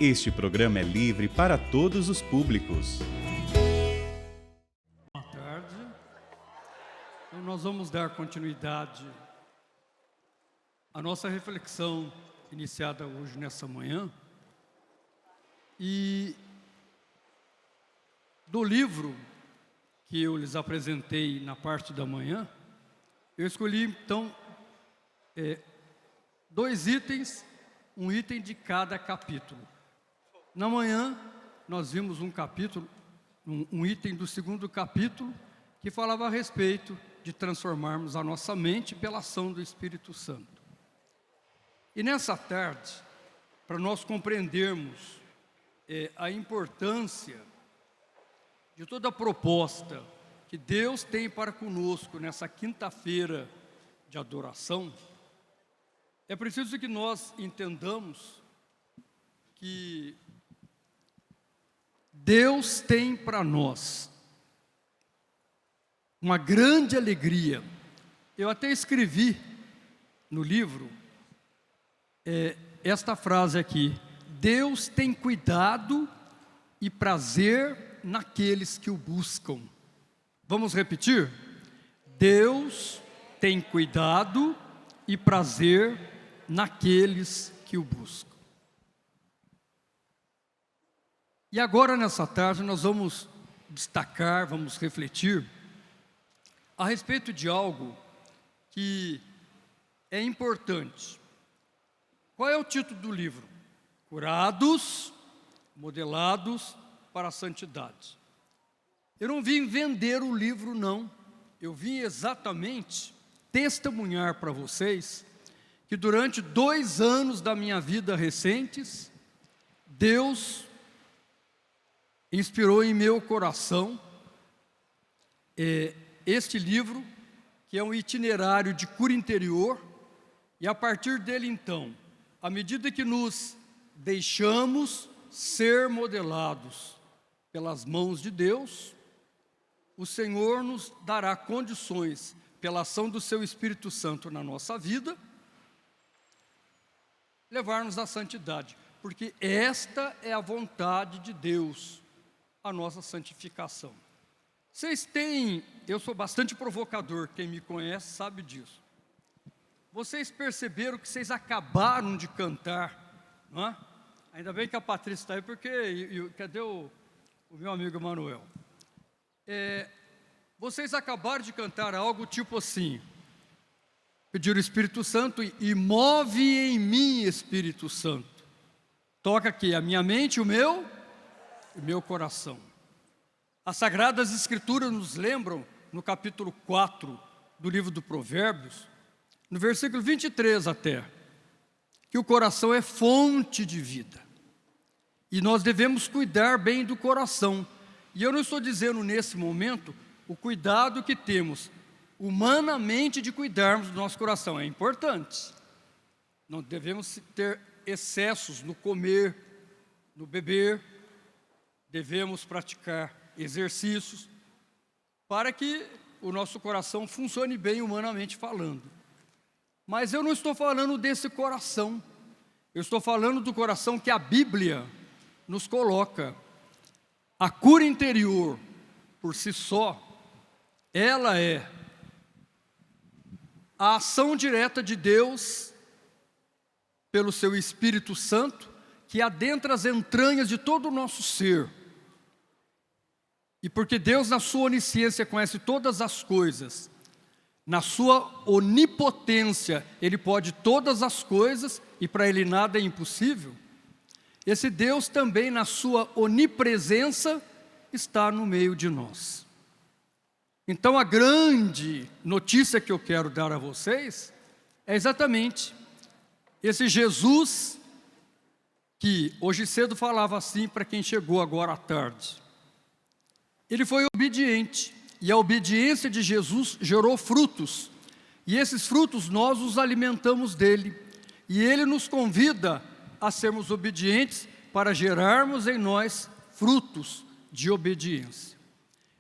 Este programa é livre para todos os públicos. Boa tarde. Então, nós vamos dar continuidade à nossa reflexão iniciada hoje nessa manhã. E do livro que eu lhes apresentei na parte da manhã, eu escolhi então 2 itens, um item de cada capítulo. Na manhã, nós vimos um capítulo, um item do 2º capítulo, que falava a respeito de transformarmos a nossa mente pela ação do Espírito Santo. E nessa tarde, para nós compreendermos a importância de toda a proposta que Deus tem para conosco nessa quinta-feira de adoração, é preciso que nós entendamos que Deus tem para nós uma grande alegria. Eu até escrevi no livro esta frase aqui: Deus tem cuidado e prazer naqueles que o buscam. Vamos repetir? Deus tem cuidado e prazer naqueles que o buscam. E agora, nessa tarde, nós vamos destacar, vamos refletir a respeito de algo que é importante. Qual é o título do livro? Curados, modelados para a santidade. Eu não vim vender o livro, não. Eu vim exatamente testemunhar para vocês que durante 2 anos da minha vida recentes, Deus inspirou em meu coração este livro, que é um itinerário de cura interior, e a partir dele então, à medida que nos deixamos ser modelados pelas mãos de Deus, o Senhor nos dará condições, pela ação do seu Espírito Santo na nossa vida, levar-nos à santidade, porque esta é a vontade de Deus, a nossa santificação. Vocês têm, eu sou bastante provocador, quem me conhece sabe disso. Vocês perceberam que vocês acabaram de cantar, não é? Ainda bem que a Patrícia está aí, porque cadê o meu amigo Emanuel? Vocês acabaram de cantar algo tipo assim: pedir o Espírito Santo e move em mim, Espírito Santo. Toca aqui a minha mente, o meu coração. As Sagradas Escrituras nos lembram, no capítulo 4 do livro do Provérbios, no versículo 23 até, que o coração é fonte de vida. E nós devemos cuidar bem do coração. E eu não estou dizendo nesse momento o cuidado que temos humanamente de cuidarmos do nosso coração. É importante. Não devemos ter excessos no comer, no beber. Devemos praticar exercícios para que o nosso coração funcione bem humanamente falando. Mas eu não estou falando desse coração. Eu estou falando do coração que a Bíblia nos coloca. A cura interior, por si só, ela é a ação direta de Deus pelo seu Espírito Santo, que adentra as entranhas de todo o nosso ser. E porque Deus, na sua onisciência, conhece todas as coisas, na sua onipotência, Ele pode todas as coisas, e para Ele nada é impossível. Esse Deus também, na sua onipresença, está no meio de nós. Então, a grande notícia que eu quero dar a vocês é exatamente esse Jesus que hoje cedo falava assim para quem chegou agora à tarde. Ele foi obediente, e a obediência de Jesus gerou frutos, e esses frutos nós os alimentamos dele, e ele nos convida a sermos obedientes para gerarmos em nós frutos de obediência.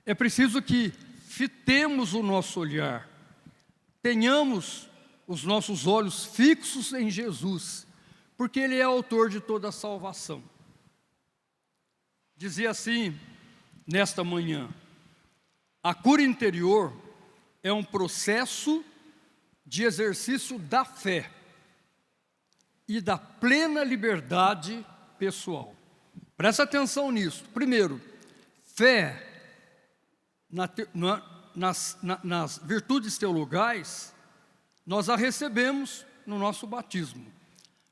É preciso que fitemos o nosso olhar, tenhamos os nossos olhos fixos em Jesus, porque Ele é autor de toda a salvação. dizia assim, nesta manhã: a cura interior é um processo de exercício da fé e da plena liberdade pessoal. Presta atenção nisso. Primeiro, fé nas virtudes teologais, nós a recebemos no nosso batismo.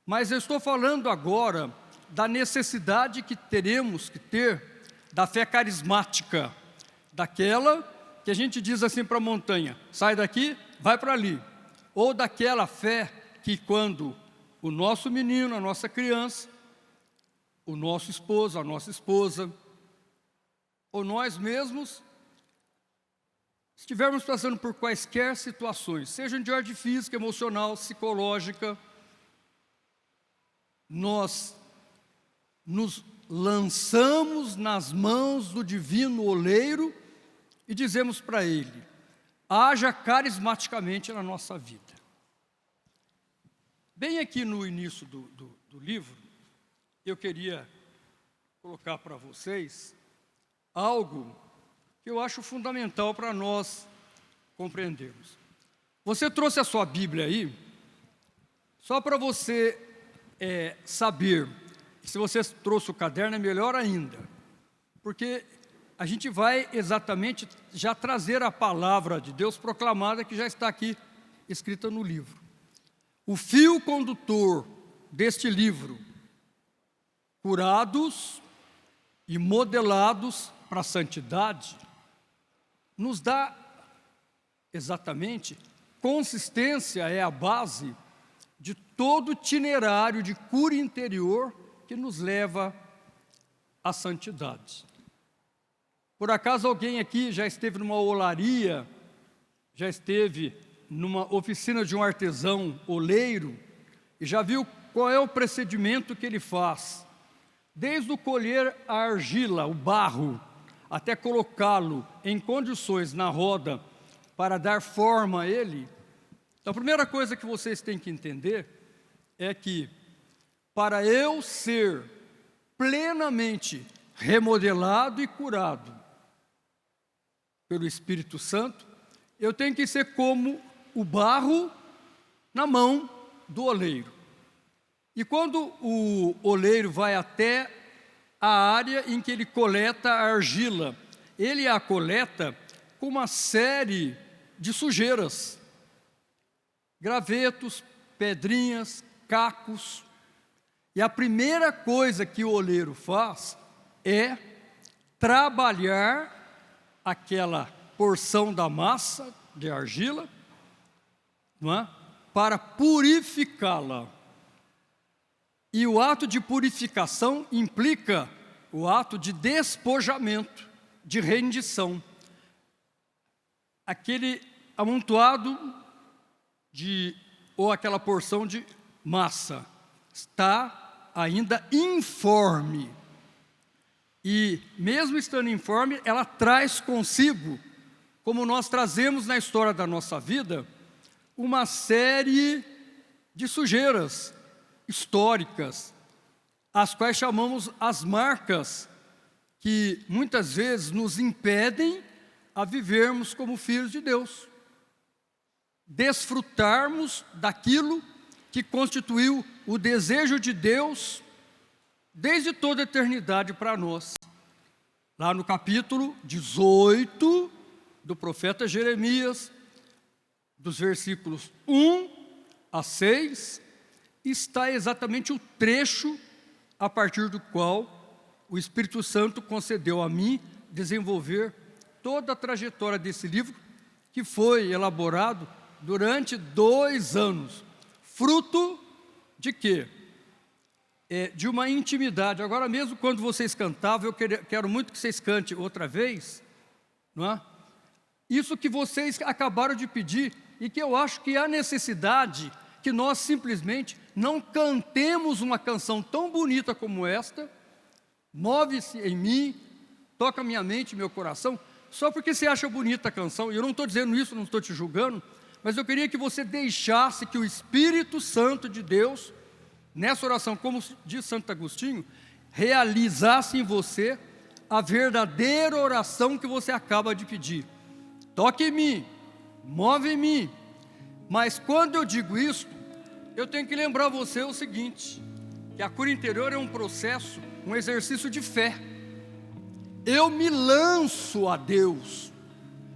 Mas eu estou falando agora da necessidade que teremos que ter da fé carismática, daquela que a gente diz assim para a montanha: sai daqui, vai para ali. Ou daquela fé que quando o nosso menino, a nossa criança, o nosso esposo, a nossa esposa, ou nós mesmos, estivermos passando por quaisquer situações, sejam de ordem física, emocional, psicológica, nós nos lançamos nas mãos do divino oleiro e dizemos para ele: haja carismaticamente na nossa vida. Bem aqui no início do livro, eu queria colocar para vocês algo que eu acho fundamental para nós compreendermos. Você trouxe a sua Bíblia aí, só para você saber. Se você trouxe o caderno, é melhor ainda, porque a gente vai exatamente já trazer a palavra de Deus proclamada, que já está aqui escrita no livro. O fio condutor deste livro: curados e modelados para a santidade, nos dá exatamente consistência, é a base de todo itinerário de cura interior que nos leva à santidade. Por acaso alguém aqui já esteve numa olaria, já esteve numa oficina de um artesão oleiro e já viu qual é o procedimento que ele faz? Desde o colher a argila, o barro, até colocá-lo em condições na roda para dar forma a ele. Então, a primeira coisa que vocês têm que entender é que, para eu ser plenamente remodelado e curado pelo Espírito Santo, eu tenho que ser como o barro na mão do oleiro. E quando o oleiro vai até a área em que ele coleta a argila, ele a coleta com uma série de sujeiras, gravetos, pedrinhas, cacos. E a primeira coisa que o oleiro faz é trabalhar aquela porção da massa de argila, não é? Para purificá-la. E o ato de purificação implica o ato de despojamento, de rendição. Aquele amontoado ou aquela porção de massa está ainda informe. E mesmo estando informe, ela traz consigo, como nós trazemos na história da nossa vida, uma série de sujeiras históricas, as quais chamamos as marcas, que muitas vezes nos impedem a vivermos como filhos de Deus, desfrutarmos daquilo que constituiu o desejo de Deus desde toda a eternidade para nós. Lá no capítulo 18 do profeta Jeremias, dos versículos 1 a 6, está exatamente o trecho a partir do qual o Espírito Santo concedeu a mim desenvolver toda a trajetória desse livro, que foi elaborado durante 2 anos. Fruto de quê? De uma intimidade. Agora mesmo, quando vocês cantavam, eu quero muito que vocês cantem outra vez, não é? Isso que vocês acabaram de pedir, e que eu acho que há necessidade que nós simplesmente não cantemos uma canção tão bonita como esta: move-se em mim, toca minha mente e meu coração, só porque você acha bonita a canção. E eu não estou dizendo isso, não estou te julgando, mas eu queria que você deixasse que o Espírito Santo de Deus, nessa oração, como diz Santo Agostinho, realizasse em você a verdadeira oração que você acaba de pedir. Toque em mim, move em mim. Mas quando eu digo isso, eu tenho que lembrar você o seguinte, que a cura interior é um processo, um exercício de fé. Eu me lanço a Deus,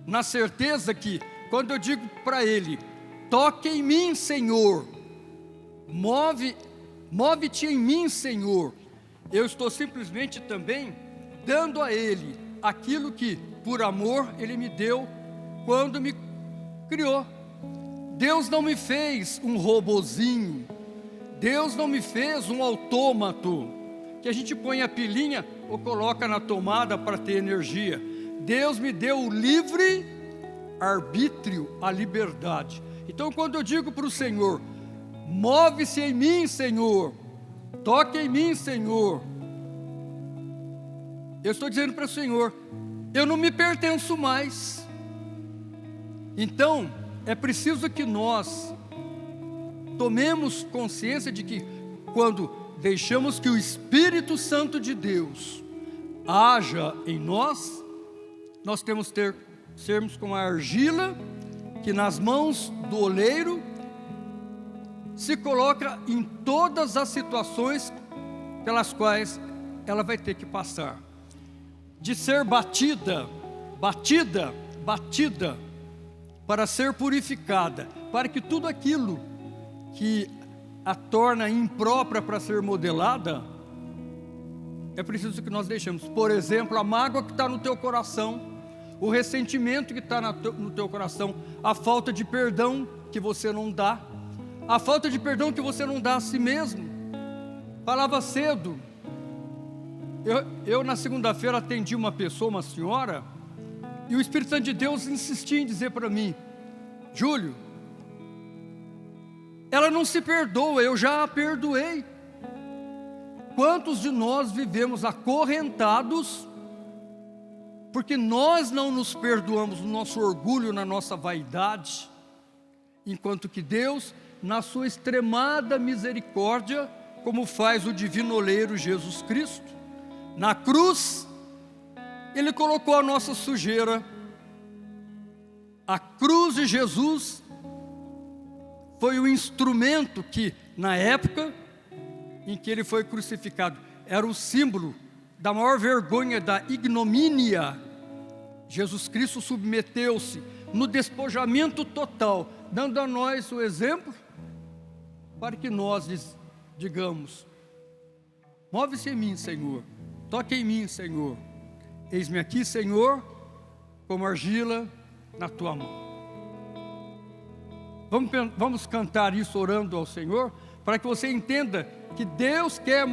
na certeza que, quando eu digo para Ele, toque em mim, Senhor, move-te em mim, Senhor, eu estou simplesmente também dando a Ele aquilo que, por amor, Ele me deu quando me criou. Deus não me fez um robozinho, Deus não me fez um autômato, que a gente põe a pilinha ou coloca na tomada para ter energia. Deus me deu o livre arbítrio, a liberdade. Então, quando eu digo para o Senhor, move-se em mim, Senhor, toque em mim, Senhor, eu estou dizendo para o Senhor, eu não me pertenço mais. Então, é preciso que nós tomemos consciência de que, quando deixamos que o Espírito Santo de Deus haja em nós, nós temos que sermos como a argila que nas mãos do oleiro se coloca em todas as situações pelas quais ela vai ter que passar. De ser batida, para ser purificada, para que tudo aquilo que a torna imprópria para ser modelada, é preciso que nós deixemos. Por exemplo, a mágoa que está no teu coração, o ressentimento que está no teu coração, a falta de perdão que você não dá, a falta de perdão que você não dá a si mesmo. Falava cedo, eu na segunda-feira atendi uma pessoa, uma senhora, e o Espírito Santo de Deus insistia em dizer para mim, Júlio, ela não se perdoa, eu já a perdoei. Quantos de nós vivemos acorrentados, porque nós não nos perdoamos no nosso orgulho, na nossa vaidade, enquanto que Deus, na sua extremada misericórdia, como faz o divino oleiro Jesus Cristo, na cruz, Ele colocou a nossa sujeira. A cruz de Jesus foi o instrumento que, na época em que Ele foi crucificado, era o símbolo da maior vergonha, da ignomínia. Jesus Cristo submeteu-se no despojamento total, dando a nós o exemplo, para que nós digamos, move-se em mim, Senhor, toque em mim, Senhor, eis-me aqui, Senhor, como argila na tua mão. Vamos cantar isso orando ao Senhor, para que você entenda que Deus quer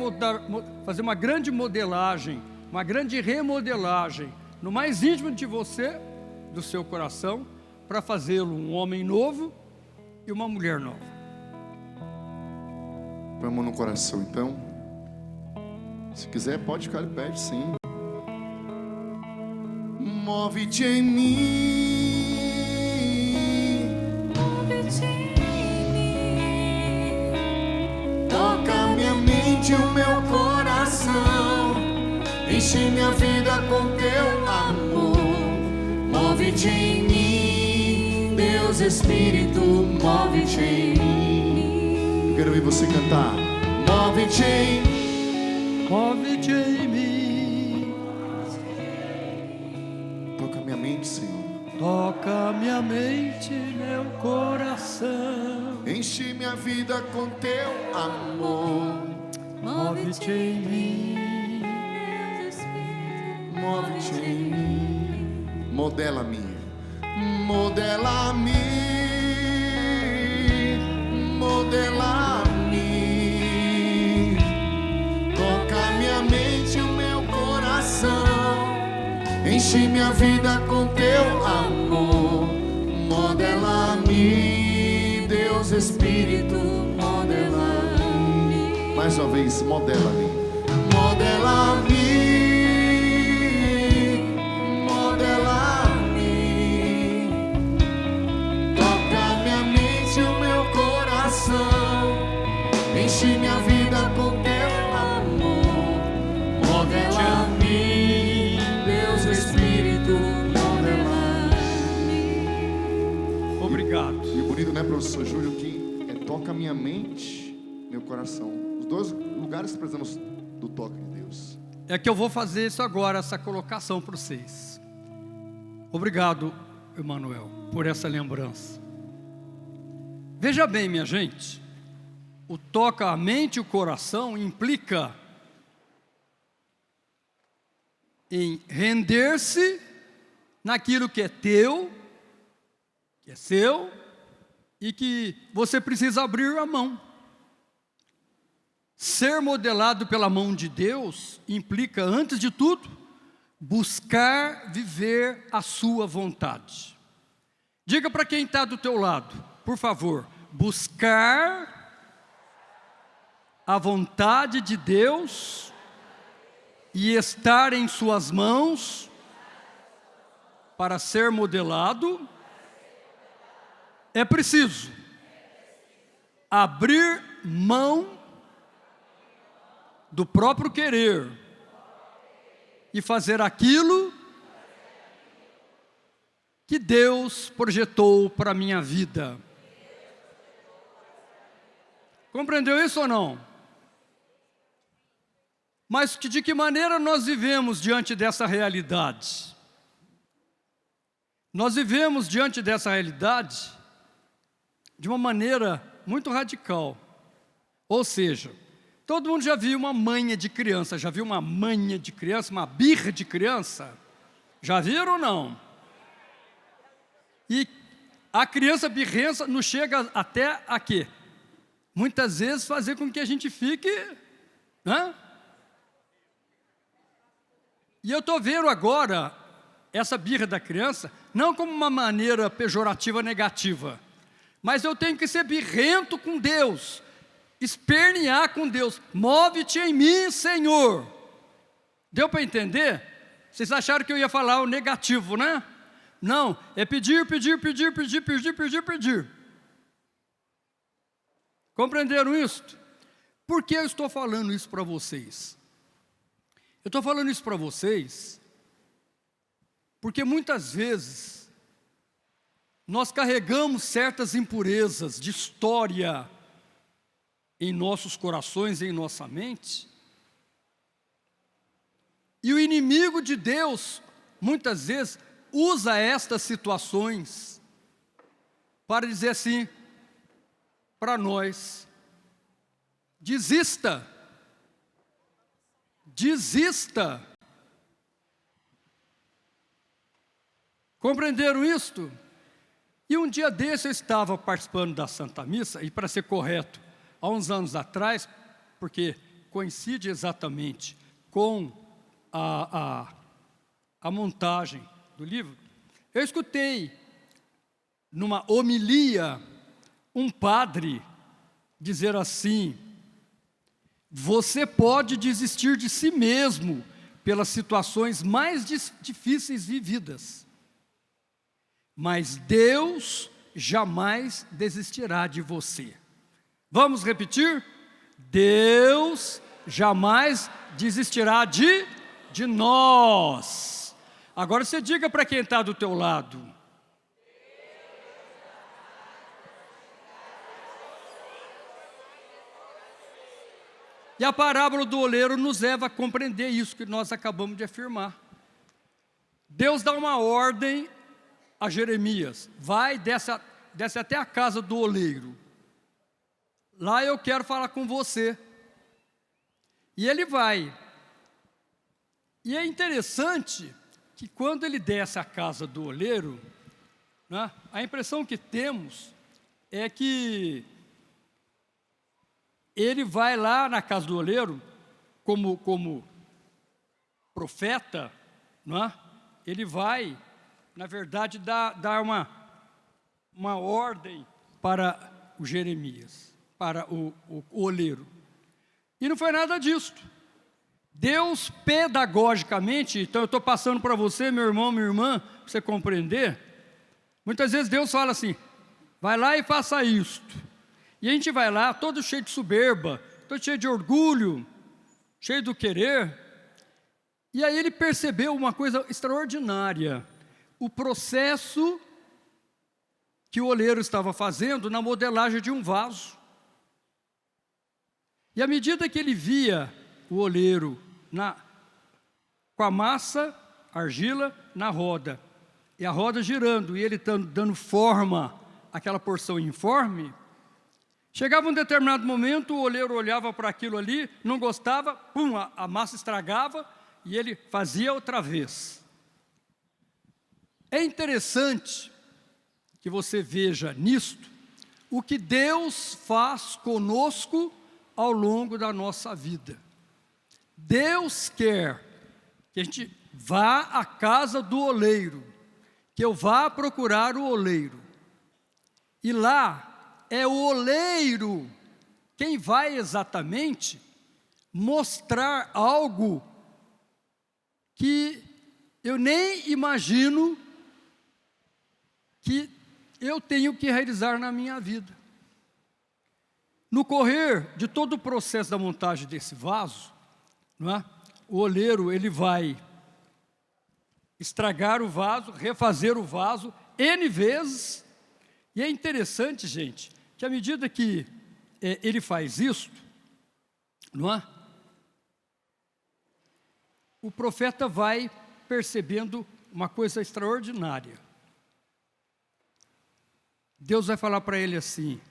fazer uma grande modelagem, uma grande remodelagem, no mais íntimo de você, do seu coração, para fazê-lo um homem novo e uma mulher nova. Põe a mão no coração, então. Se quiser, pode ficar de pé, sim. Move-te em mim, Move-te em mim, toca minha mente e o meu coração, enche minha vida com teu amor. Move-te em mim, Deus Espírito, move-te em mim. Quero ouvir você cantar. Move-te em mim, Move-te em mim, toca minha mente, Senhor, toca minha mente, meu coração, enche minha vida com teu amor. move-te em mim, Deus Espírito, Move-te em mim, modela-me, modela-me, modela-me, toca minha mente e o meu coração, enche minha vida com teu amor, modela-me, Deus Espírito, modela-me. Mais uma vez, modela-me, modela-me. Enche minha vida com teu amor, modela-me, traduzido, né, professor Júlio, que toca a minha mente, meu coração. Os dois lugares que precisamos do toque de Deus. É que eu vou fazer isso agora, essa colocação para vocês. Obrigado, Emanuel, por essa lembrança. Veja bem, minha gente, o toca a mente e o coração implica em render-se naquilo que é teu, que é seu, e que você precisa abrir a mão. Ser modelado pela mão de Deus implica, antes de tudo, buscar viver a sua vontade. Diga para quem está do teu lado, por favor, buscar a vontade de Deus e estar em suas mãos para ser modelado, é preciso abrir mão do próprio querer e fazer aquilo que Deus projetou para a minha vida. Compreendeu isso ou não? Mas de que maneira nós vivemos diante dessa realidade? Nós vivemos diante dessa realidade de uma maneira muito radical. Ou seja, todo mundo já viu uma manha de criança, já viu uma manha de criança, uma birra de criança? Já viram ou não? E a criança birrenta nos chega até a quê? Muitas vezes fazer com que a gente fique, né? E eu estou vendo agora essa birra da criança, não como uma maneira pejorativa, negativa, mas eu tenho que ser birrento com Deus, espernear com Deus, move-te em mim, Senhor. Deu para entender? Vocês acharam que eu ia falar o negativo, né? Não, é pedir, pedir, pedir, pedir, pedir, pedir, pedir. Compreenderam isso? Por que eu estou falando isso para vocês? Eu estou falando isso para vocês porque muitas vezes nós carregamos certas impurezas de história em nossos corações, em nossa mente, e o inimigo de Deus, muitas vezes, usa estas situações para dizer assim para nós: desista, desista. Compreenderam isto? E um dia desse eu estava participando da Santa Missa, e para ser correto, há uns anos atrás, porque coincide exatamente com a montagem do livro, eu escutei numa homilia um padre dizer assim: você pode desistir de si mesmo pelas situações mais difíceis vividas, mas Deus jamais desistirá de você. Vamos repetir? Deus jamais desistirá de nós. Agora você diga para quem está do teu lado: e a parábola do oleiro nos leva a compreender isso que nós acabamos de afirmar. Deus dá uma ordem a Jeremias: vai, desce até a casa do oleiro, lá eu quero falar com você. E ele vai. E é interessante que quando ele desce à casa do oleiro, né, a impressão que temos é que ele vai lá na casa do oleiro como profeta, né? Ele vai, na verdade, dar uma ordem para o Jeremias, para o oleiro. E não foi nada disso. Deus, pedagogicamente, então eu estou passando para você, meu irmão, minha irmã, para você compreender. Muitas vezes Deus fala assim: vai lá e faça isto. E a gente vai lá, todo cheio de soberba, todo cheio de orgulho, cheio do querer. E aí ele percebeu uma coisa extraordinária: o processo que o oleiro estava fazendo na modelagem de um vaso. E à medida que ele via o oleiro com a massa, argila, na roda, e a roda girando, e ele dando forma àquela porção informe, chegava um determinado momento, o oleiro olhava para aquilo ali, não gostava, pum, a massa estragava, e ele fazia outra vez. É interessante que você veja nisto o que Deus faz conosco ao longo da nossa vida. Deus quer que a gente vá à casa do oleiro, que eu vá procurar o oleiro. E lá é o oleiro quem vai exatamente mostrar algo que eu nem imagino que eu tenho que realizar na minha vida. No correr de todo o processo da montagem desse vaso, não é? O oleiro ele vai estragar o vaso, refazer o vaso N vezes. E é interessante, gente, que à medida que ele faz isso, não é? O profeta vai percebendo uma coisa extraordinária. Deus vai falar para ele assim,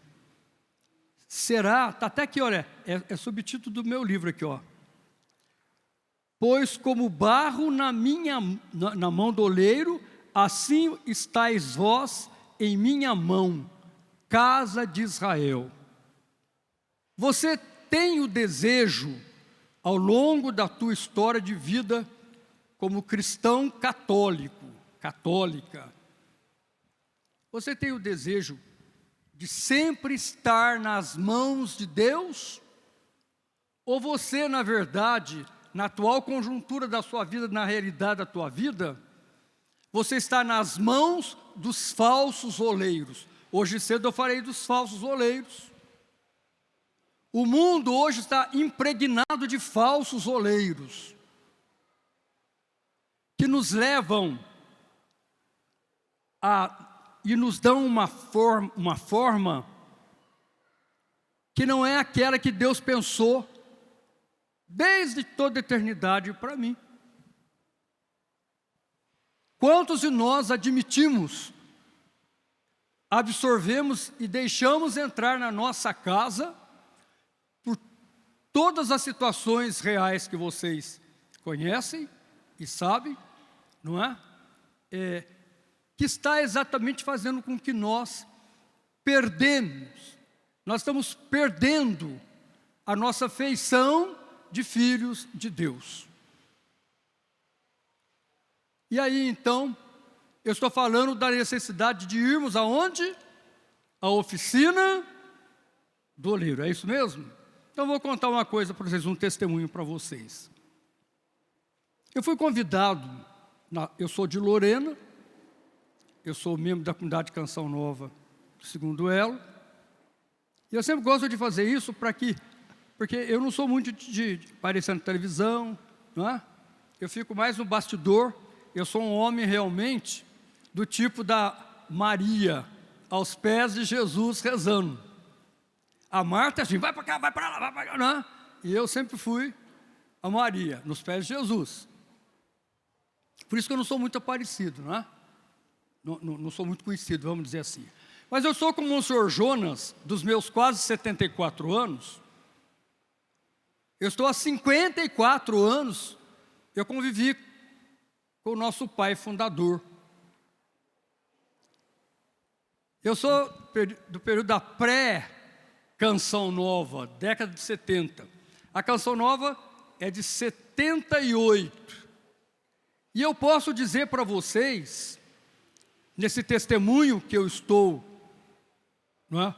será, está até aqui, olha, é subtítulo do meu livro aqui, ó. Pois como barro na mão do oleiro, assim estáis vós em minha mão, casa de Israel. Você tem o desejo, ao longo da tua história de vida, como cristão católico, católica, você tem o desejo de sempre estar nas mãos de Deus? Ou você, na verdade, na atual conjuntura da sua vida, na realidade da tua vida, você está nas mãos dos falsos oleiros? Hoje cedo eu falei dos falsos oleiros. O mundo hoje está impregnado de falsos oleiros, que nos levam e nos dão uma forma que não é aquela que Deus pensou desde toda a eternidade para mim. Quantos de nós admitimos, absorvemos e deixamos entrar na nossa casa, por todas as situações reais que vocês conhecem e sabem, não é? Que está exatamente fazendo com que nós nós estamos perdendo a nossa feição de filhos de Deus. E aí então, eu estou falando da necessidade de irmos aonde? A oficina do oleiro, é isso mesmo? Então eu vou contar uma coisa para vocês, um testemunho para vocês. Eu fui convidado, eu sou de Lorena, eu sou membro da comunidade Canção Nova, segundo elo, e eu sempre gosto de fazer isso porque eu não sou muito de aparecer na televisão, não é? Eu fico mais no bastidor. Eu sou um homem realmente do tipo da Maria, aos pés de Jesus rezando. A Marta assim, vai para cá, vai para lá, vai para cá, não é? E eu sempre fui a Maria, nos pés de Jesus. Por isso que eu não sou muito aparecido, não é? Não sou muito conhecido, vamos dizer assim. Mas eu sou como o senhor Jonas, dos meus quase 74 anos. Eu estou há 54 anos, eu convivi com o nosso pai fundador. Eu sou do período da pré-Canção Nova, década de 70. A Canção Nova é de 78. E eu posso dizer para vocês, nesse testemunho que eu estou, não é,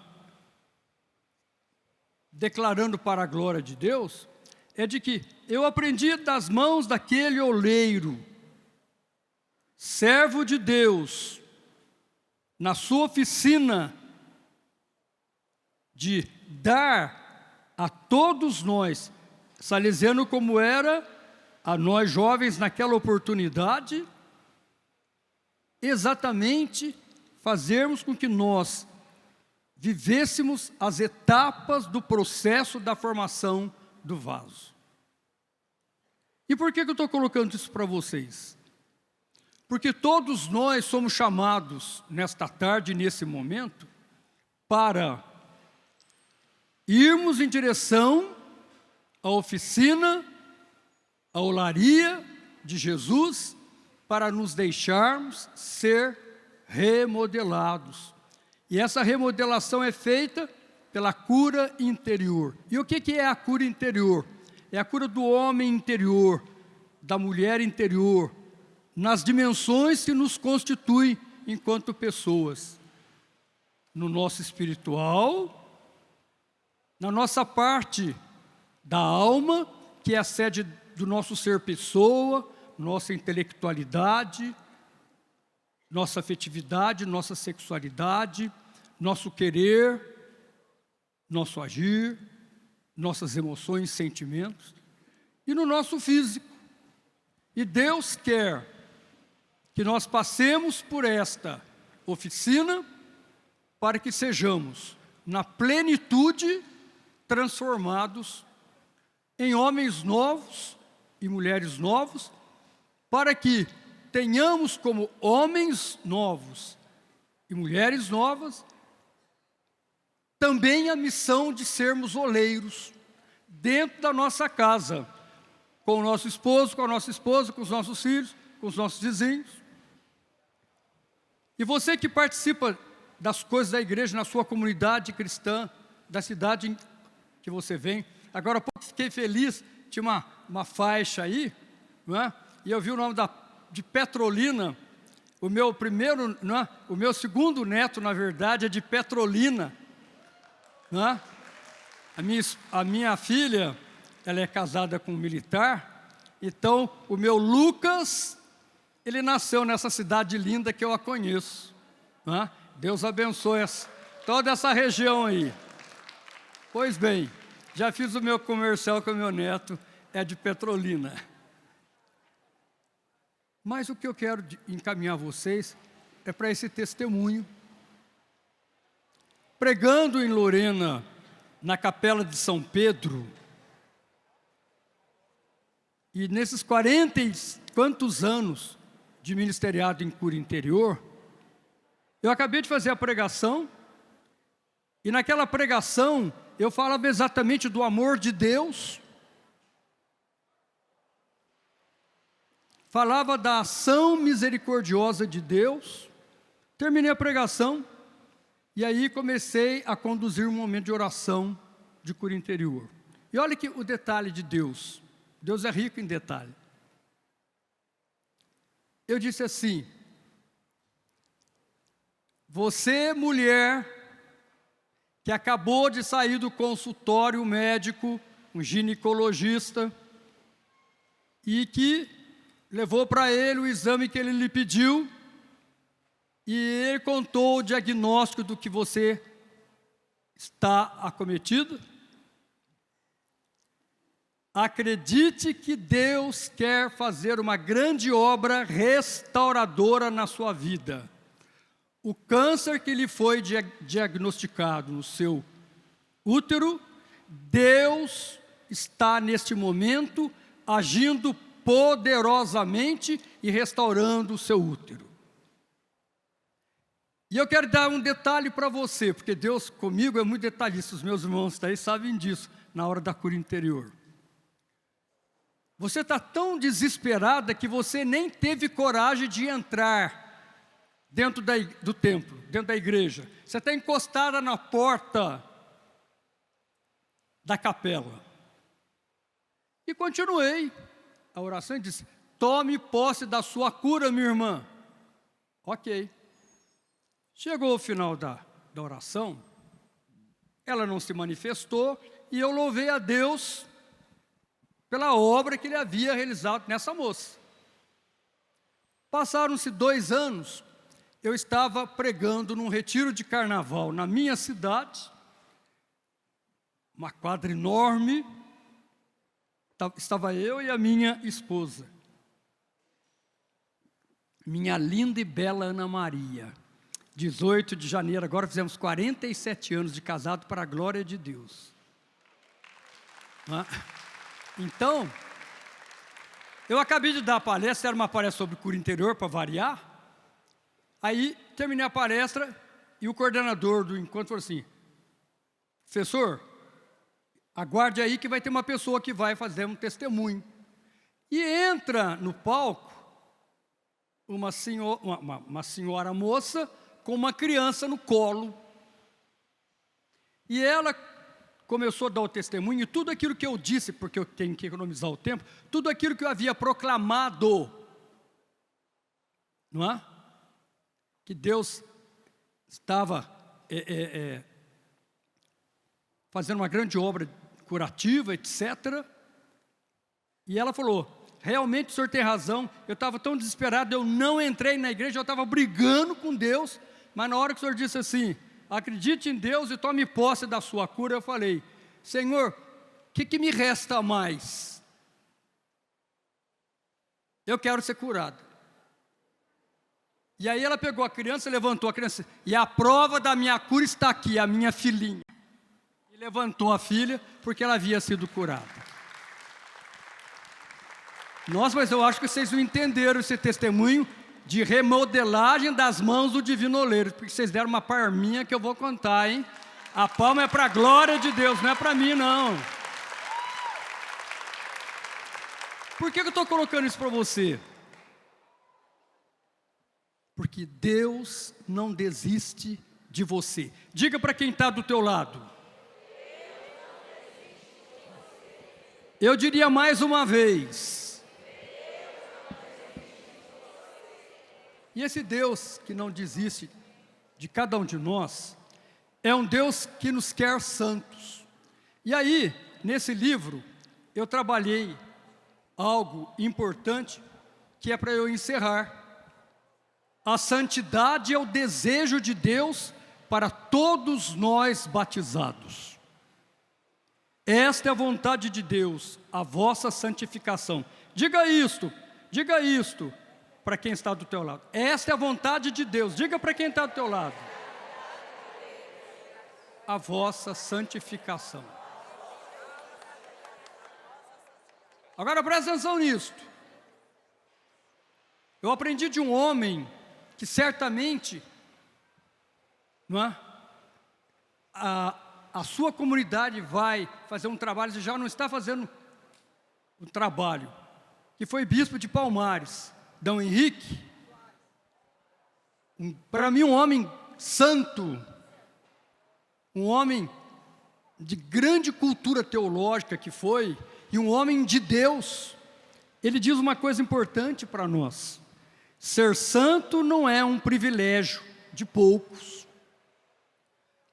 declarando para a glória de Deus, é de que eu aprendi das mãos daquele oleiro, servo de Deus, na sua oficina, de dar a todos nós, salesiano como era, a nós jovens naquela oportunidade, exatamente fazermos com que nós vivêssemos as etapas do processo da formação do vaso. E por que eu estou colocando isso para vocês? Porque todos nós somos chamados, nesta tarde, nesse momento, para irmos em direção à oficina, à olaria de Jesus, para nos deixarmos ser remodelados. E essa remodelação é feita pela cura interior. E o que é a cura interior? É a cura do homem interior, da mulher interior, nas dimensões que nos constituem enquanto pessoas. No nosso espiritual, na nossa parte da alma, que é a sede do nosso ser pessoa, nossa intelectualidade, nossa afetividade, nossa sexualidade, nosso querer, nosso agir, nossas emoções, sentimentos, e no nosso físico. E Deus quer que nós passemos por esta oficina para que sejamos, na plenitude, transformados em homens novos e mulheres novos, para que tenhamos como homens novos e mulheres novas também a missão de sermos oleiros dentro da nossa casa, com o nosso esposo, com a nossa esposa, com os nossos filhos, com os nossos vizinhos. E você que participa das coisas da igreja na sua comunidade cristã, da cidade em que você vem. Agora há pouco fiquei feliz, tinha uma faixa aí, não é? E eu vi o nome de Petrolina. O meu primeiro, não é? O meu segundo neto, na verdade, é de Petrolina. Não é? A minha filha, ela é casada com um militar, então o meu Lucas, ele nasceu nessa cidade linda que eu a conheço. Não é? Deus abençoe toda essa região aí. Pois bem, já fiz o meu comercial com o meu neto, é de Petrolina. Mas o que eu quero encaminhar vocês é para esse testemunho. Pregando em Lorena, na capela de São Pedro, e nesses 40 e quantos anos de ministeriado em cura interior, eu acabei de fazer a pregação, e naquela pregação eu falava exatamente do amor de Deus, falava da ação misericordiosa de Deus. Terminei a pregação, e aí comecei a conduzir um momento de oração de cura interior. E olha que o detalhe de Deus, Deus é rico em detalhe. Eu disse assim: você, mulher, que acabou de sair do consultório médico, um ginecologista, e que levou para ele o exame que ele lhe pediu, e ele contou o diagnóstico do que você está acometido. Acredite que Deus quer fazer uma grande obra restauradora na sua vida. O câncer que lhe foi diagnosticado no seu útero, Deus está neste momento agindo poderosamente e restaurando o seu útero. E eu quero dar um detalhe para você, porque Deus comigo é muito detalhista, os meus irmãos daí sabem disso, na hora da cura interior. Você está tão desesperada que você nem teve coragem de entrar dentro do templo, dentro da igreja. Você está encostada na porta da capela. E continuei a oração e disse: tome posse da sua cura, minha irmã. Ok. Chegou o final da oração, ela não se manifestou, e eu louvei a Deus pela obra que ele havia realizado nessa moça. Passaram-se 2 anos, eu estava pregando num retiro de carnaval na minha cidade, uma quadra enorme, estava eu e a minha esposa, minha linda e bela Ana Maria. 18 de janeiro, agora fizemos 47 anos de casado para a glória de Deus. Então, eu acabei de dar a palestra, era uma palestra sobre cura interior, para variar. Aí, terminei a palestra e o coordenador do encontro falou assim: professor, aguarde aí que vai ter uma pessoa que vai fazer um testemunho. E entra no palco uma senhora moça com uma criança no colo. E ela começou a dar o testemunho, e tudo aquilo que eu disse, porque eu tenho que economizar o tempo, tudo aquilo que eu havia proclamado, não é? Que Deus estava fazendo uma grande obra curativa, etc. E ela falou: realmente o senhor tem razão, eu estava tão desesperado, eu não entrei na igreja, eu estava brigando com Deus, mas na hora que o senhor disse assim: acredite em Deus e tome posse da sua cura, eu falei: Senhor, o que me resta mais? Eu quero ser curado. E aí ela pegou a criança, levantou a criança, e a prova da minha cura está aqui, a minha filhinha. E levantou a filha, porque ela havia sido curada. Nossa, mas eu acho que vocês não entenderam esse testemunho de remodelagem das mãos do divino oleiro, porque vocês deram uma palminha que eu vou contar, hein? A palma é para a glória de Deus, não é para mim, não. Por que eu estou colocando isso para você? Porque Deus não desiste de você. Diga para quem está do teu lado. Eu diria mais uma vez. E esse Deus que não desiste de cada um de nós, é um Deus que nos quer santos. E aí, nesse livro, eu trabalhei algo importante, que é para eu encerrar. A santidade é o desejo de Deus para todos nós batizados. Esta é a vontade de Deus, a vossa santificação. Diga isto para quem está do teu lado. Esta é a vontade de Deus. Diga para quem está do teu lado. A vossa santificação. Agora presta atenção nisto. Eu aprendi de um homem que certamente, não é? A sua comunidade vai fazer um trabalho, você já não está fazendo o trabalho, que foi bispo de Palmares, Dom Henrique, para mim um homem santo, um homem de grande cultura teológica que foi, e um homem de Deus. Ele diz uma coisa importante para nós: ser santo não é um privilégio de poucos,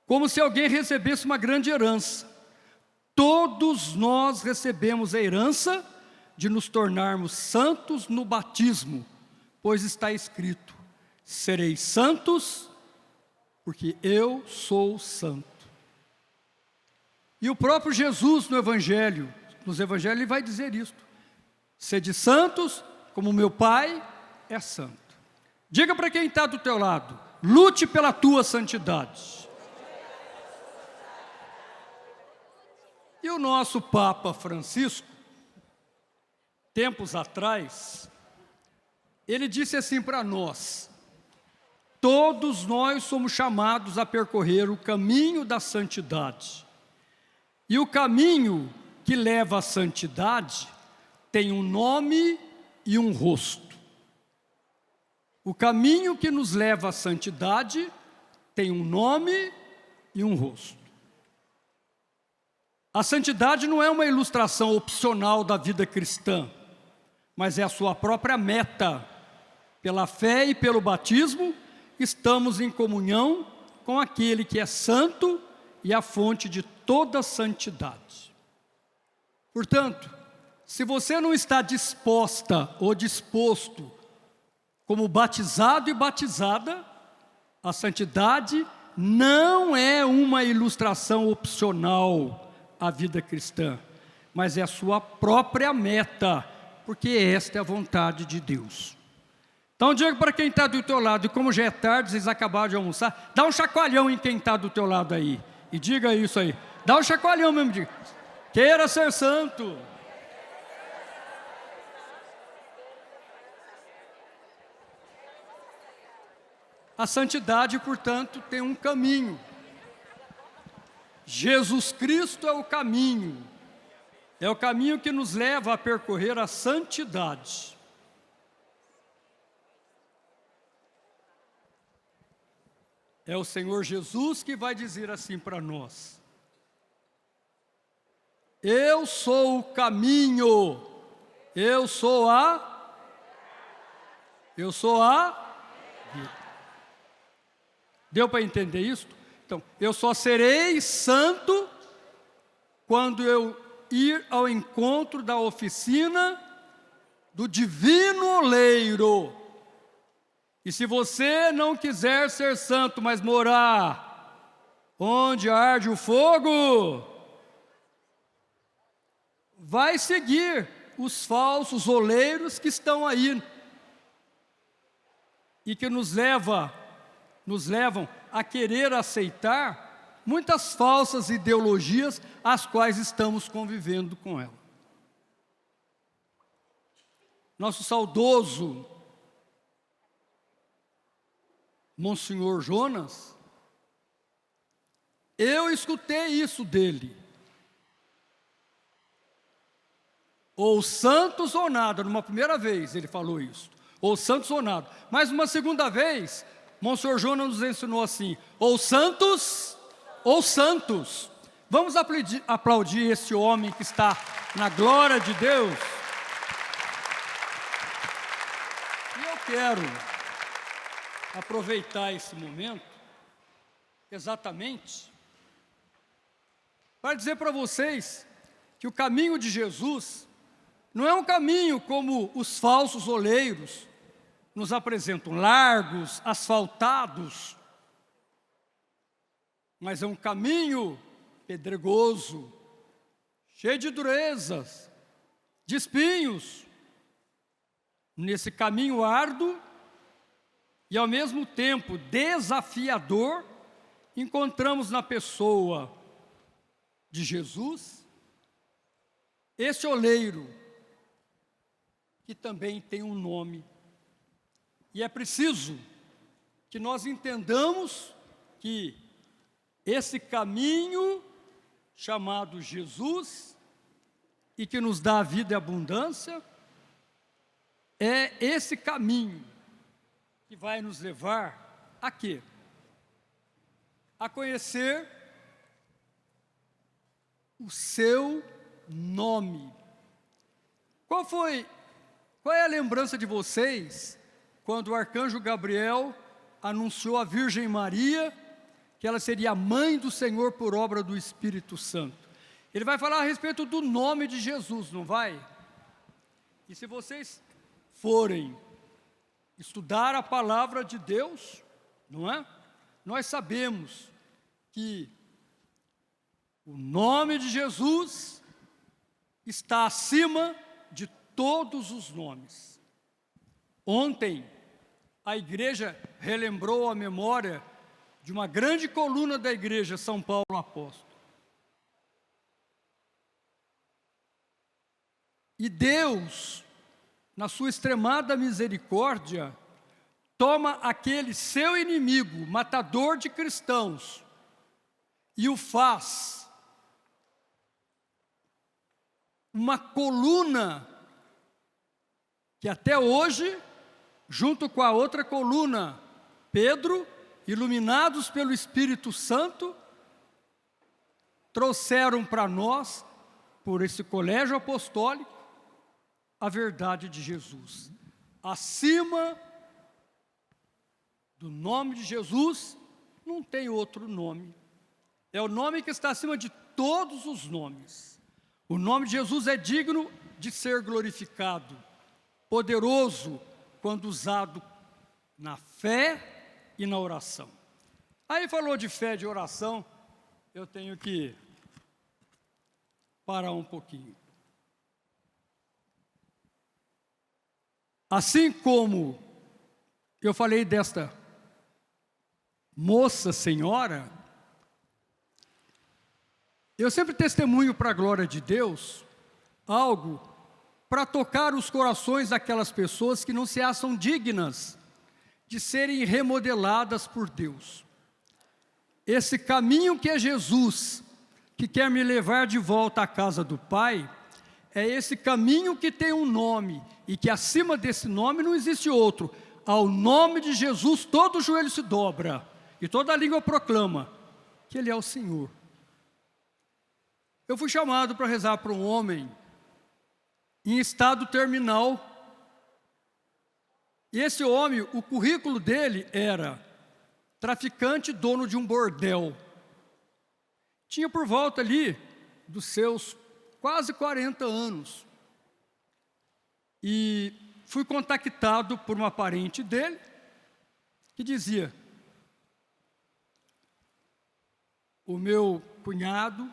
como se alguém recebesse uma grande herança. Todos nós recebemos a herança de nos tornarmos santos no batismo, pois está escrito: sereis santos, porque eu sou santo. E o próprio Jesus nos evangelhos ele vai dizer isto: sede santos, como meu Pai é santo. Diga para quem está do teu lado: lute pela tua santidade. E o nosso Papa Francisco, tempos atrás, ele disse assim para nós: todos nós somos chamados a percorrer o caminho da santidade. E o caminho que leva à santidade tem um nome e um rosto. O caminho que nos leva à santidade tem um nome e um rosto. A santidade não é uma ilustração opcional da vida cristã, mas é a sua própria meta. Pela fé e pelo batismo, estamos em comunhão com aquele que é santo e a fonte de toda santidade. Portanto, se você não está disposta ou disposto, como batizado e batizada, a santidade não é uma ilustração opcional à vida cristã, mas é a sua própria meta, porque esta é a vontade de Deus. Então diga para quem está do teu lado, e como já é tarde, vocês acabaram de almoçar, dá um chacoalhão em quem está do teu lado aí, e diga isso aí, dá um chacoalhão mesmo, diga, queira ser santo. A santidade, portanto, tem um caminho. Jesus Cristo é o caminho que nos leva a percorrer a santidade. É o Senhor Jesus que vai dizer assim para nós: eu sou o caminho, eu sou a vida. Deu para entender isso? Então, eu só serei santo quando eu ir ao encontro da oficina do divino oleiro. E se você não quiser ser santo, mas morar onde arde o fogo, vai seguir os falsos oleiros que estão aí e que nos levam a querer aceitar muitas falsas ideologias às quais estamos convivendo com ela. Nosso saudoso Monsenhor Jonas, eu escutei isso dele. Ou santos ou nada, numa primeira vez ele falou isso, ou santos ou nada. Mas uma segunda vez, Monsenhor Jonas nos ensinou assim: ou santos ou santos. Vamos aplaudir esse homem que está na glória de Deus. E eu quero aproveitar esse momento exatamente para dizer para vocês que o caminho de Jesus não é um caminho como os falsos oleiros nos apresentam, largos, asfaltados, mas é um caminho pedregoso, cheio de durezas, de espinhos. Nesse caminho árduo e ao mesmo tempo desafiador, encontramos na pessoa de Jesus esse oleiro, que também tem um nome. E é preciso que nós entendamos que esse caminho chamado Jesus, e que nos dá a vida e abundância, é esse caminho que vai nos levar a quê? A conhecer o seu nome. Qual é a lembrança de vocês quando o arcanjo Gabriel anunciou à Virgem Maria que ela seria a mãe do Senhor por obra do Espírito Santo? Ele vai falar a respeito do nome de Jesus, não vai? E se vocês forem estudar a palavra de Deus, não é? Nós sabemos que o nome de Jesus está acima de todos os nomes. Ontem, a igreja relembrou a memória de uma grande coluna da igreja, São Paulo Apóstolo. E Deus, na sua extremada misericórdia, toma aquele seu inimigo, matador de cristãos, e o faz uma coluna que até hoje, junto com a outra coluna, Pedro, iluminados pelo Espírito Santo, trouxeram para nós, por esse colégio apostólico, a verdade de Jesus. Acima do nome de Jesus, não tem outro nome. É o nome que está acima de todos os nomes. O nome de Jesus é digno de ser glorificado, poderoso quando usado na fé e na oração. Aí falou de fé e de oração, eu tenho que parar um pouquinho. Assim como eu falei desta moça, senhora, eu sempre testemunho para a glória de Deus algo para tocar os corações daquelas pessoas que não se acham dignas de serem remodeladas por Deus. Esse caminho que é Jesus, que quer me levar de volta à casa do Pai, é esse caminho que tem um nome, e que acima desse nome não existe outro. Ao nome de Jesus todo joelho se dobra, e toda língua proclama que Ele é o Senhor. Eu fui chamado para rezar para um homem em estado terminal, e esse homem, o currículo dele era traficante, dono de um bordel. Tinha por volta ali dos seus quase 40 anos. E fui contactado por uma parente dele, que dizia: o meu cunhado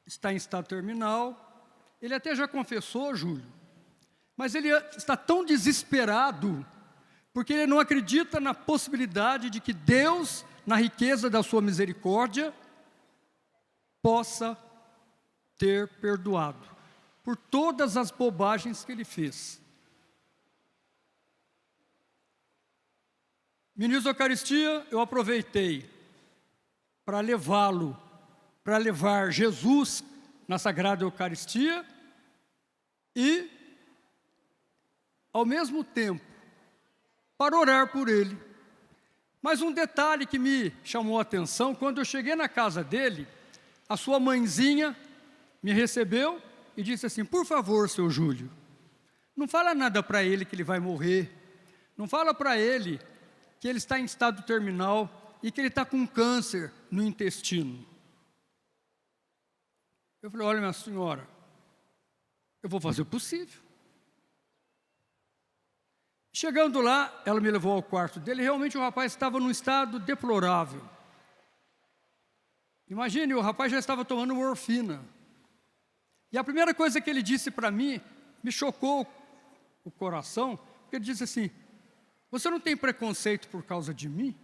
está em estado terminal, ele até já confessou, Júlio, mas ele está tão desesperado, porque ele não acredita na possibilidade de que Deus, na riqueza da sua misericórdia, possa ter perdoado por todas as bobagens que ele fez. Ministro da Eucaristia, eu aproveitei para levar Jesus na Sagrada Eucaristia e, ao mesmo tempo, para orar por ele. Mas um detalhe que me chamou a atenção, quando eu cheguei na casa dele, a sua mãezinha me recebeu e disse assim: por favor, seu Júlio, não fala nada para ele que ele vai morrer, não fala para ele que ele está em estado terminal e que ele está com câncer no intestino. Eu falei: olha, minha senhora, eu vou fazer o possível. Chegando lá, ela me levou ao quarto dele, realmente o rapaz estava num estado deplorável. Imagine, o rapaz já estava tomando morfina. E a primeira coisa que ele disse para mim, me chocou o coração, porque ele disse assim: você não tem preconceito por causa de mim?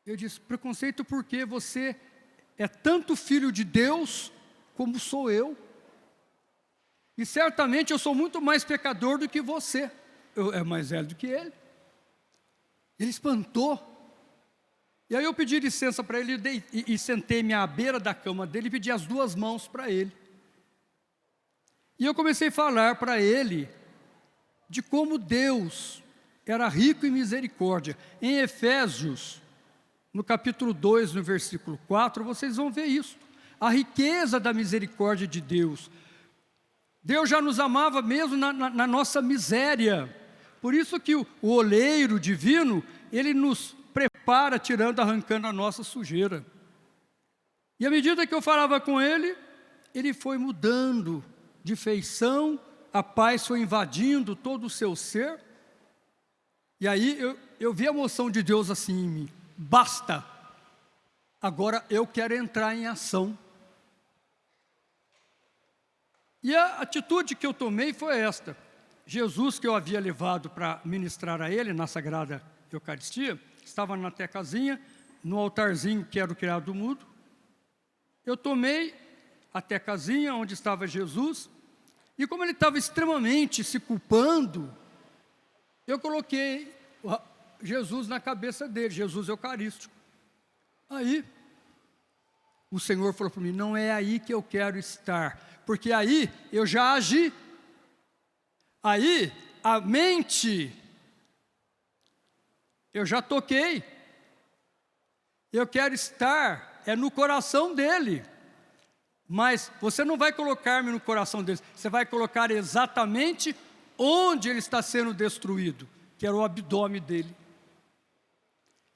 Eu disse: preconceito porque você é tanto filho de Deus como sou eu. E certamente eu sou muito mais pecador do que você. Eu é mais velho do que ele. Ele espantou. E aí eu pedi licença para ele e sentei-me à beira da cama dele e pedi as duas mãos para ele. E eu comecei a falar para ele de como Deus era rico em misericórdia. Em Efésios, no capítulo 2, no versículo 4, vocês vão ver isso. A riqueza da misericórdia de Deus. Deus já nos amava mesmo na nossa miséria. Por isso que o oleiro divino, ele nos prepara, arrancando a nossa sujeira. E à medida que eu falava com ele, ele foi mudando de feição, a paz foi invadindo todo o seu ser. E aí eu vi a emoção de Deus assim em mim: basta, agora eu quero entrar em ação. E a atitude que eu tomei foi esta: Jesus, que eu havia levado para ministrar a ele na Sagrada Eucaristia, estava na tecazinha, no altarzinho que era o criado mudo. Eu tomei a tecazinha onde estava Jesus, e como ele estava extremamente se culpando, eu coloquei Jesus na cabeça dele, Jesus Eucarístico. Aí, o Senhor falou para mim: não é aí que eu quero estar, porque aí eu já agi. Aí, a mente, eu já toquei. Eu quero estar no coração dele. Mas você não vai colocar-me no coração dele, você vai colocar exatamente onde ele está sendo destruído, que era o abdômen dele.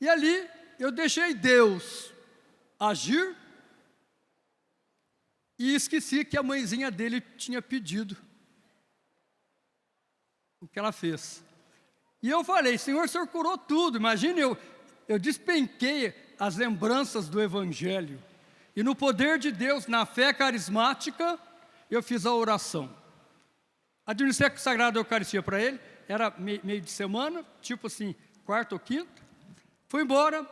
E ali eu deixei Deus agir e esqueci que a mãezinha dele tinha pedido o que ela fez. E eu falei: Senhor, o Senhor curou tudo. Imagine, eu despenquei as lembranças do Evangelho. E no poder de Deus, na fé carismática, eu fiz a oração. Administrei a Sagrada Eucaristia para ele. era meio de semana, tipo assim, quarta ou quinta. Fui embora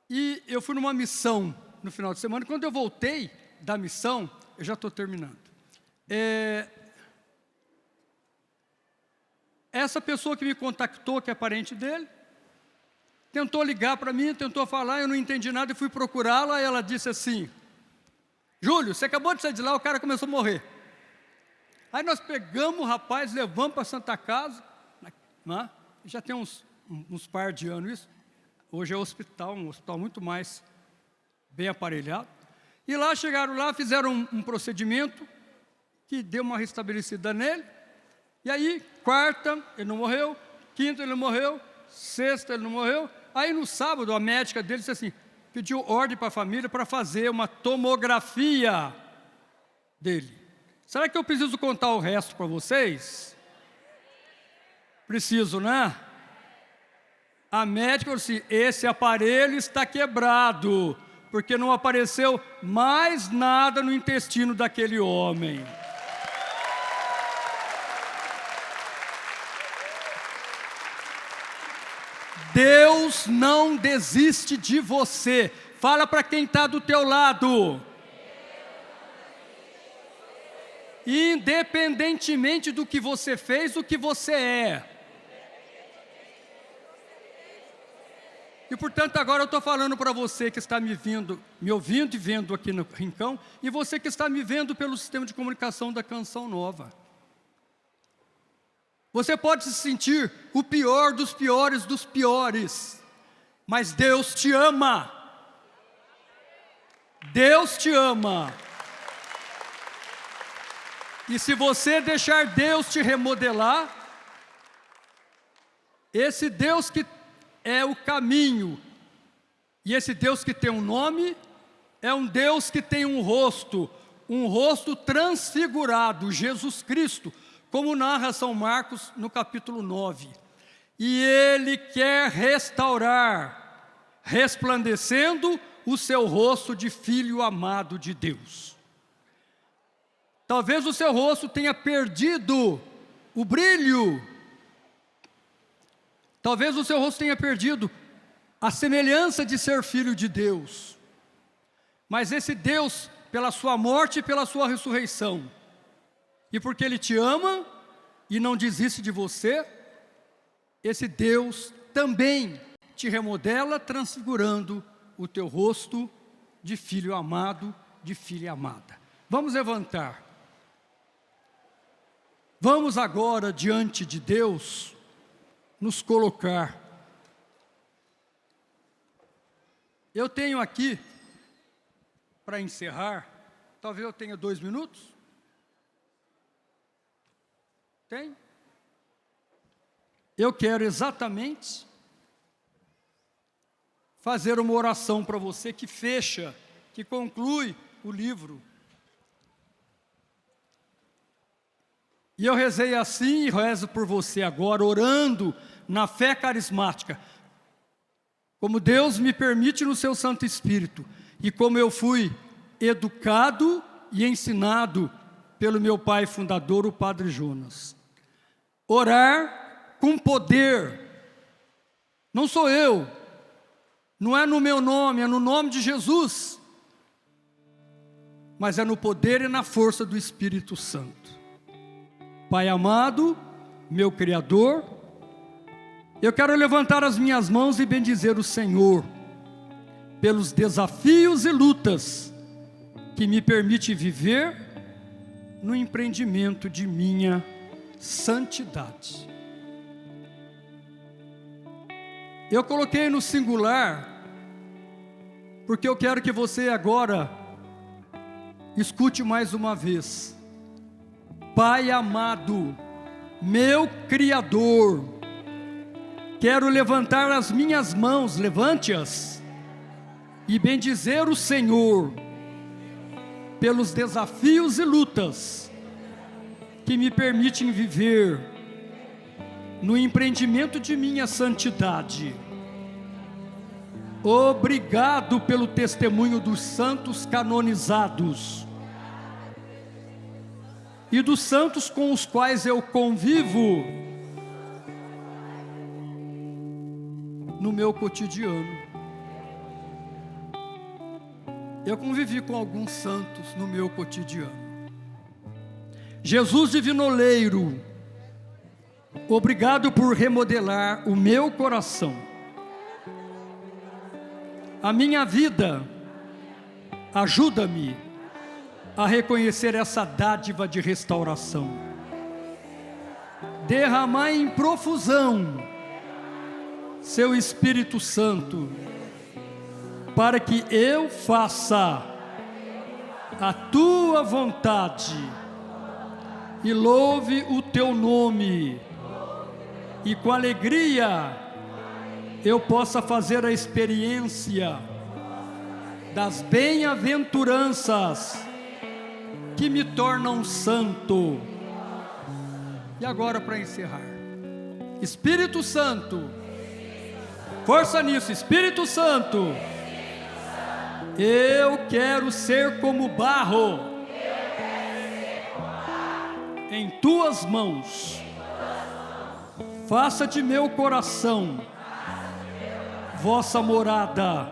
e eu fui numa missão no final de semana. Quando eu voltei da missão, eu já estou terminando. Essa pessoa que me contactou, que é parente dele, tentou ligar para mim, tentou falar, eu não entendi nada e fui procurá-la. E ela disse assim: Júlio, você acabou de sair de lá, o cara começou a morrer. Aí nós pegamos o rapaz, levamos para a Santa Casa, né? Já tem uns par de anos isso. Hoje é um hospital muito mais bem aparelhado. E lá chegaram lá, fizeram um procedimento que deu uma restabelecida nele. E aí, quarta, ele não morreu, quinta, ele não morreu, sexta, ele não morreu. Aí no sábado, a médica dele disse assim, pediu ordem para a família para fazer uma tomografia dele. Será que eu preciso contar o resto para vocês? Preciso, né? A médica falou assim, esse aparelho está quebrado, porque não apareceu mais nada no intestino daquele homem. Deus não desiste de você. Fala para quem está do teu lado. Independentemente do que você fez, o que você é. E portanto agora eu estou falando para você que está me ouvindo e vendo aqui no Rincão, e você que está me vendo pelo sistema de comunicação da Canção Nova. Você pode se sentir o pior dos piores dos piores, mas Deus te ama. Deus te ama. E se você deixar Deus te remodelar, esse Deus que é o caminho, e esse Deus que tem um nome, é um Deus que tem um rosto transfigurado, Jesus Cristo, como narra São Marcos no capítulo 9. E Ele quer restaurar, resplandecendo o seu rosto de filho amado de Deus. Talvez o seu rosto tenha perdido o brilho. Talvez o seu rosto tenha perdido a semelhança de ser filho de Deus. Mas esse Deus, pela sua morte e pela sua ressurreição, e porque Ele te ama e não desiste de você, esse Deus também te remodela, transfigurando o teu rosto de filho amado, de filha amada. Vamos levantar. Vamos agora diante de Deus nos colocar. Eu tenho aqui, para encerrar, talvez eu tenha 2 minutos. Tem? Eu quero exatamente fazer uma oração para você que fecha, que conclui o livro. E eu rezei assim e rezo por você agora, orando na fé carismática, como Deus me permite no seu Santo Espírito, e como eu fui educado e ensinado pelo meu pai fundador, o Padre Jonas. Orar com poder, não sou eu, não é no meu nome, é no nome de Jesus, mas é no poder e na força do Espírito Santo. Pai amado, meu Criador, eu quero levantar as minhas mãos e bendizer o Senhor, pelos desafios e lutas que me permite viver no empreendimento de minha santidade. Eu coloquei no singular, porque eu quero que você agora escute mais uma vez. Pai amado, meu Criador, quero levantar as minhas mãos, levante-as, e bendizer o Senhor, pelos desafios e lutas que me permitem viver no empreendimento de minha santidade. Obrigado pelo testemunho dos santos canonizados e dos santos com os quais eu convivo no meu cotidiano. Eu convivi com alguns santos no meu cotidiano. Jesus Divino Oleiro, obrigado por remodelar o meu coração, a minha vida. Ajuda-me a reconhecer essa dádiva de restauração. Derramai em profusão seu Espírito Santo, para que eu faça a tua vontade e louve o teu nome, e com alegria eu possa fazer a experiência das bem-aventuranças que me tornam santo. E agora, para encerrar, Espírito Santo, força nisso, Espírito Santo, eu quero ser como barro em tuas mãos. Faça de meu coração vossa morada.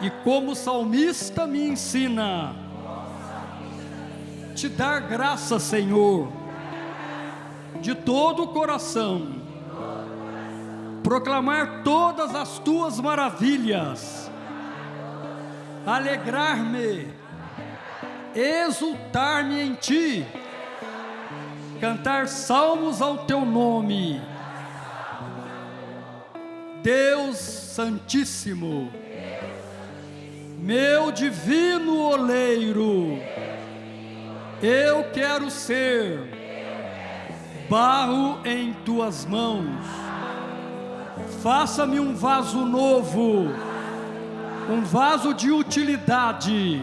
E como o salmista me ensina, te dar graça, Senhor, de todo o coração, proclamar todas as tuas maravilhas, alegrar-me, exultar-me em ti, cantar salmos ao teu nome. Deus Santíssimo, meu divino oleiro, eu quero ser barro em tuas mãos. Faça-me um vaso novo, um vaso de utilidade.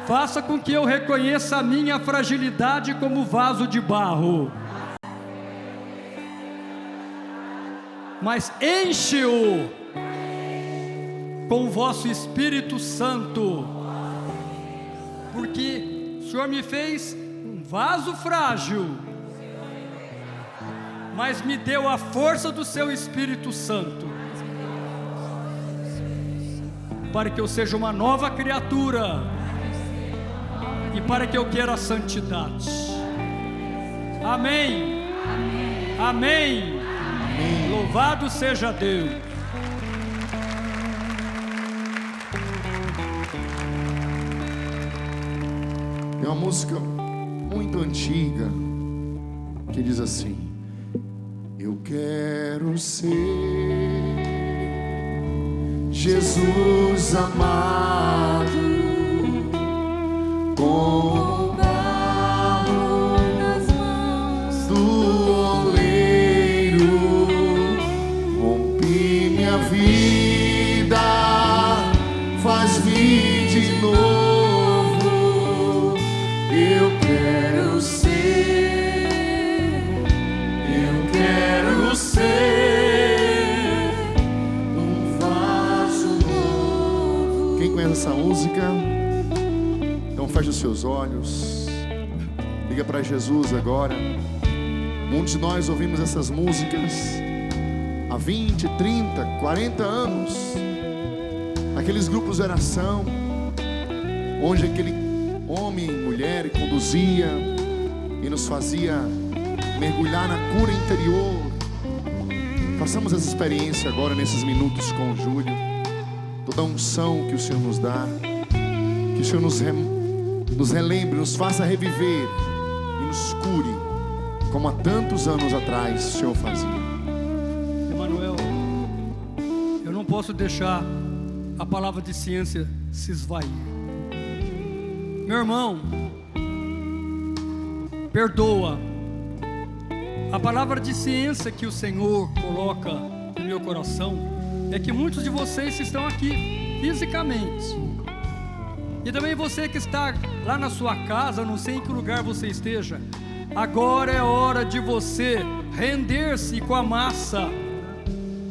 Faça com que eu reconheça a minha fragilidade como vaso de barro, mas enche-o com o vosso Espírito Santo, porque o Senhor me fez um vaso frágil, mas me deu a força do seu Espírito Santo, para que eu seja uma nova criatura, e para que eu queira a santidade. Amém. Amém. Louvado seja Deus. Tem uma música muito antiga que diz assim: eu quero ser Jesus amado, com barro nas mãos do oleiro, rompi minha vida, faz vir de novo. Eu quero ser um vaso novo. Quem conhece essa música? Então feche os seus olhos, liga para Jesus agora. Muitos de nós ouvimos essas músicas há 20, 30, 40 anos, naqueles grupos de oração, onde aquele homem e mulher conduzia e nos fazia mergulhar na cura interior. Façamos essa experiência agora nesses minutos com o Júlio. Toda a unção que o Senhor nos dá, que o Senhor nos relembre, nos faça reviver e nos cure, como há tantos anos atrás o Senhor fazia. Emanuel, eu não posso deixar a palavra de ciência se esvair. Meu irmão, perdoa. A palavra de ciência que o Senhor coloca no meu coração é que muitos de vocês estão aqui fisicamente, e também você que está lá na sua casa, não sei em que lugar você esteja, agora é hora de você render-se com a massa,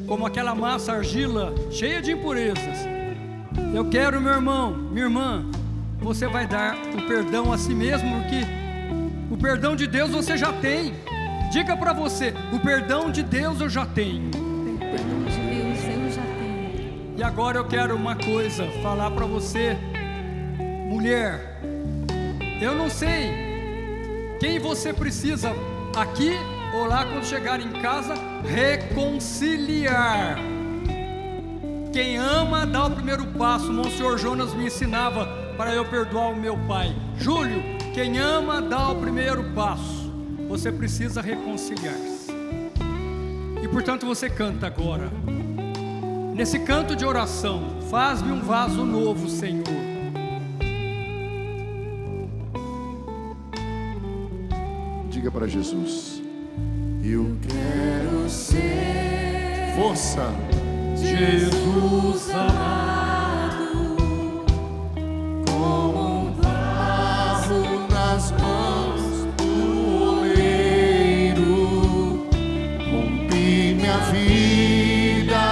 como aquela massa argila cheia de impurezas. Eu quero, meu irmão, minha irmã, você vai dar o perdão a si mesmo, porque o perdão de Deus você já tem. Diga para você: o perdão de Deus eu já tenho. O E agora eu quero uma coisa, falar para você, mulher, eu não sei quem você precisa aqui ou lá quando chegar em casa reconciliar. Quem ama dá o primeiro passo. O Monsenhor Jonas me ensinava para eu perdoar o meu pai. Júlio, quem ama dá o primeiro passo. Você precisa reconciliar-se. E portanto você canta agora. Nesse canto de oração, faz-me um vaso novo, Senhor. Diga para Jesus: eu quero ser força, Jesus amado, como um vaso nas mãos do oleiro. Rompe minha vida,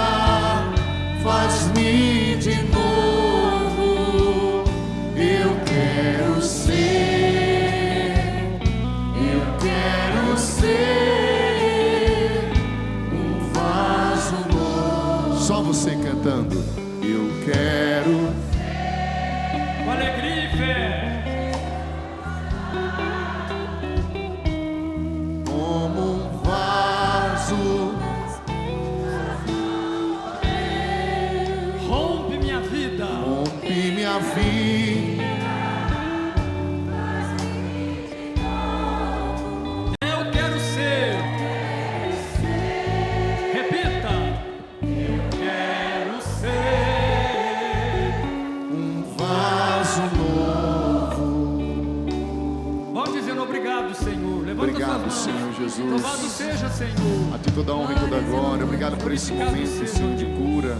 faz-me de novo. Eu quero ser, eu quero ser um vaso novo. Só você cantando. Eu quero. com alegria e fé. Como um vaso, Rompe minha vida, rompe minha vida. eu quero ser. Repita, eu quero ser Um vaso novo. Vamos dizendo obrigado, Senhor. Levanta Obrigado, suas mãos. Senhor Jesus. Louvado seja, Senhor. A ti toda a honra e toda a glória. Obrigado por esse momento, Senhor, de cura,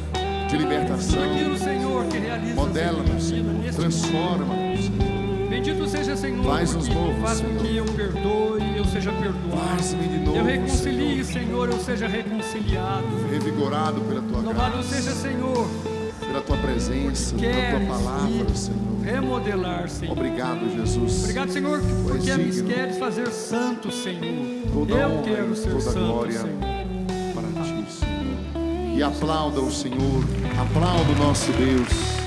de libertação. Tudo aquilo, Senhor, que realiza Modela-nos, Senhor. Transforma-nos, Senhor. Bendito seja, Senhor, Faz-nos porque novos, faz com Senhor. que eu perdoe, eu seja perdoado. Faz-me de novo, Eu reconcilie, Senhor. Senhor, eu seja reconciliado. Revigorado pela tua Louvado graça, seja, Senhor, pela tua presença, pela tua queres palavra, Senhor. remodelar, Senhor. Obrigado, Jesus. Obrigado, Senhor, porque me digno. queres fazer santo, Senhor. Toda Eu honra quero e ser toda santo, glória Senhor. para ti, Senhor. E aplauda o Senhor, aplauda o nosso Deus.